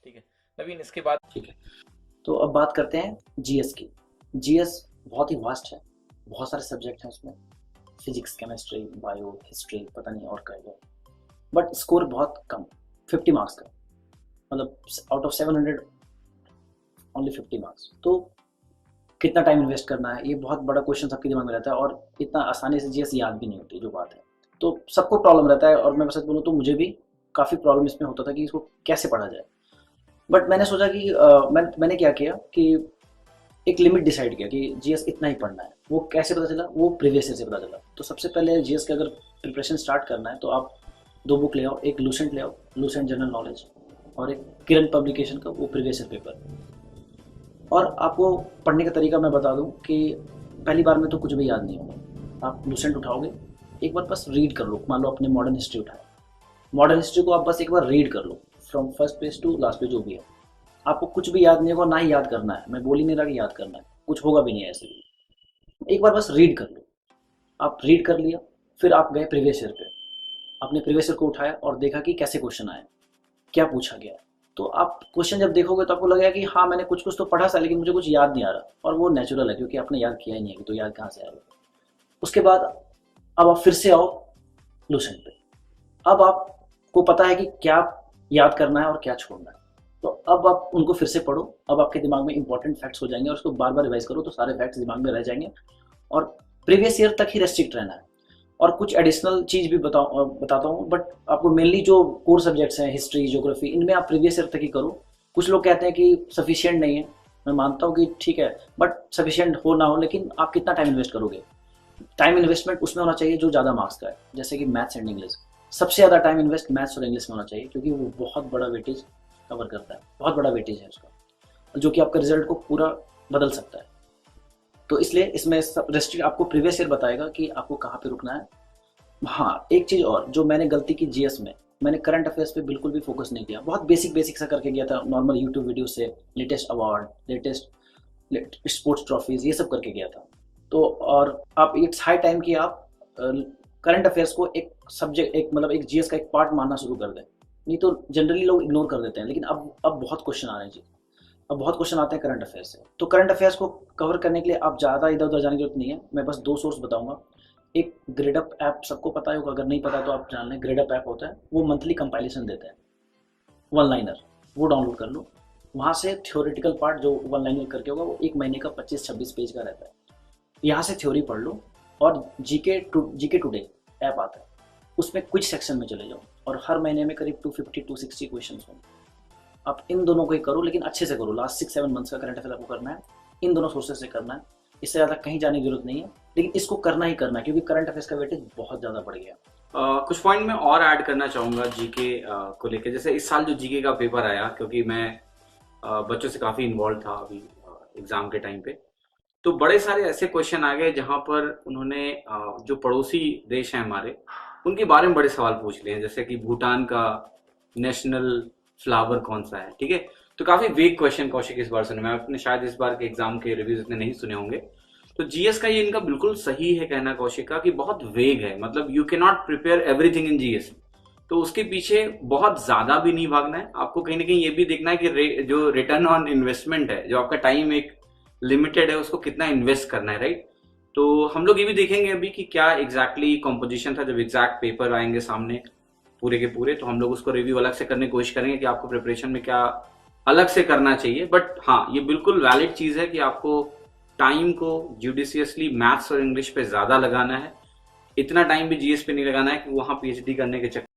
ठीक है नवीन, इसके बाद ठीक है, तो अब बात करते हैं जीएस की। जीएस बहुत ही वास्ट है, बहुत सारे सब्जेक्ट हैं उसमें, फिजिक्स, केमिस्ट्री, बायो, हिस्ट्री, पता नहीं और क्या है, बट स्कोर बहुत कम, 50 मार्क्स का, मतलब आउट ऑफ 700 ओनली 50 मार्क्स। तो कितना टाइम इन्वेस्ट करना है, ये बहुत बड़ा क्वेश्चन सबके दिमाग में रहता है, और इतना आसानी से जीएस याद भी नहीं होती जो बात है। तो सबको प्रॉब्लम रहता है, और मैं सच बोलूँ तो मुझे भी काफ़ी प्रॉब्लम इसमें होता था कि इसको कैसे पढ़ा जाए। बट मैंने सोचा कि मैंने क्या किया कि एक लिमिट डिसाइड किया कि जीएस इतना ही पढ़ना है। वो कैसे पता चला? वो प्रीवियस ईयर से पता चला। तो सबसे पहले जीएस के अगर प्रिपरेशन स्टार्ट करना है तो आप दो बुक ले आओ, एक लूसेंट ले आओ, लूसेंट जनरल नॉलेज, और एक किरण पब्लिकेशन का वो प्रीवियस ईयर पेपर। और आपको पढ़ने का तरीका मैं बता दूं कि पहली बार में तो कुछ भी याद नहीं होगा। आप लूसेंट उठाओगे, एक बार बस रीड कर लो। मान लो आपने मॉडर्न हिस्ट्री उठाया, मॉडर्न हिस्ट्री को आप बस एक बार रीड कर लो, from first page to last page जो भी है। आपको कुछ भी याद नहीं होगा, ना ही याद करना है, मैं बोल ही नहीं रहा कि याद करना है, कुछ होगा भी नहीं ऐसे भी। एक बार बस रीड कर लो। आप रीड कर लिया, फिर आप गए प्रीवियस ईयर पे, आपने प्रीवियस ईयर को उठाया और देखा कि कैसे क्वेश्चन आए, क्या पूछा गया। तो आप क्वेश्चन जब देखोगे तो आपको लगेगा कि हाँ मैंने कुछ कुछ तो पढ़ा था, लेकिन मुझे कुछ याद नहीं आ रहा, और वो नेचुरल है क्योंकि आपने याद किया ही नहीं है, तो याद कहाँ से आएगा। उसके बाद अब आप फिर से आओ लूसेंट पे। अब आपको पता है कि क्या याद करना है और क्या छोड़ना है, तो अब आप उनको फिर से पढ़ो। अब आपके दिमाग में इंपॉर्टेंट फैक्ट्स हो जाएंगे, और उसको बार बार रिवाइज करो तो सारे फैक्ट्स दिमाग में रह जाएंगे, और प्रीवियस ईयर तक ही रेस्ट्रिक्ट रहना है। और कुछ एडिशनल चीज़ भी बताता हूँ, बट आपको मेनली जो कोर सब्जेक्ट्स हैं, हिस्ट्री, ज्योग्राफी, इनमें आप प्रीवियस ईयर तक ही करो। कुछ लोग कहते हैं कि सफिशिएंट नहीं है, मैं मानता हूँ कि ठीक है, बट सफिशिएंट हो ना हो, लेकिन आप कितना टाइम इन्वेस्ट करोगे? टाइम इन्वेस्टमेंट उसमें होना चाहिए जो ज़्यादा मार्क्स का है, जैसे कि मैथ्स एंड इंग्लिश। सबसे ज़्यादा टाइम इन्वेस्ट मैथ्स और इंग्लिश में होना चाहिए, क्योंकि वो बहुत बड़ा वेटेज कवर करता है, बहुत बड़ा वेटेज है उसका, जो कि आपका रिजल्ट को पूरा बदल सकता है। तो इसलिए इसमें रेस्ट्रिक्ट आपको प्रीवियस ईयर बताएगा कि आपको कहाँ पे रुकना है। हाँ, एक चीज़ और जो मैंने गलती की जीएस में, मैंने करंट अफेयर्स पे बिल्कुल भी फोकस नहीं किया। बहुत बेसिक बेसिक सा करके गया था, नॉर्मल यूट्यूब वीडियो से, latest award, latest sports trophies, ये सब करके गया था। तो और आप इट्स हाई टाइम कि आप करंट अफेयर्स को एक सब्जेक्ट, एक मतलब एक जीएस का एक पार्ट मानना शुरू कर दें। नहीं तो जनरली लोग इग्नोर कर देते हैं, लेकिन अब बहुत क्वेश्चन आ रहे हैं जी, अब बहुत क्वेश्चन आते हैं करंट अफेयर्स से। तो करंट अफेयर्स को कवर करने के लिए आप ज़्यादा इधर उधर जाने की जरूरत नहीं है। मैं बस दो सोर्स बताऊंगा। एक ग्रेडअप ऐप, सबको पता होगा, अगर नहीं पता तो आप जान लें। ग्रेडअप ऐप होता है, वो मंथली कंपाइलेशन देता है, वन लाइनर, वो डाउनलोड कर लो। वहाँ से थ्योरेटिकल पार्ट जो वन लाइनर करके होगा, वो एक महीने का 25-26 पेज का रहता है। यहाँ से थ्योरी पढ़ लो, और जीके टुडे ऐप आता है, उसमें कुछ सेक्शन में चले जाओ, और हर महीने में करीब 250-260 क्वेश्चन होंगे। आप इन दोनों को ही करो, लेकिन अच्छे से करो। लास्ट 6-7 मंथ्स का करंट अफेयर आपको करना है, इन दोनों सोर्सेज से करना है, इससे ज़्यादा कहीं जाने की जरूरत नहीं है, लेकिन इसको करना ही करना है, क्योंकि करंट अफेयर्स का वेटेज बहुत ज़्यादा बढ़ गया। कुछ पॉइंट मैं और ऐड करना चाहूँगा जीके को लेकर। जैसे इस साल जो जीके का पेपर आया, क्योंकि मैं बच्चों से काफ़ी इन्वॉल्व था अभी एग्ज़ाम के टाइम पे, तो बड़े सारे ऐसे क्वेश्चन आ गए जहाँ पर उन्होंने जो पड़ोसी देश हैं हमारे, उनके बारे में बड़े सवाल पूछ लिए हैं। जैसे कि भूटान का नेशनल फ्लावर कौन सा है, ठीक है। तो काफ़ी वेग क्वेश्चन कौशिक इस बार सुने, मैं अपने शायद इस बार के एग्जाम के रिव्यूज इतने नहीं सुने होंगे। तो जीएस का ये इनका बिल्कुल सही है कहना कौशिक का कि बहुत वेग है, मतलब you can not prepare everything in GS. तो उसके पीछे बहुत ज्यादा भी नहीं भागना है आपको, कहीं ना कहीं ये भी देखना है कि जो रिटर्न ऑन इन्वेस्टमेंट है, जो आपका टाइम एक लिमिटेड है, उसको कितना इन्वेस्ट करना है, राइट। तो हम लोग ये भी देखेंगे अभी कि क्या एग्जैक्टली कॉम्पोजिशन था, जब एग्जैक्ट पेपर आएंगे सामने पूरे के पूरे, तो हम लोग उसको रिव्यू अलग से करने की कोशिश करेंगे कि आपको प्रिपरेशन में क्या अलग से करना चाहिए। बट हाँ, ये बिल्कुल वैलिड चीज है कि आपको टाइम को जुडिशियसली मैथ्स और इंग्लिश पे ज्यादा लगाना है। इतना टाइम भी जीएस पे नहीं लगाना है कि वहां पीएचडी करने के चक्कर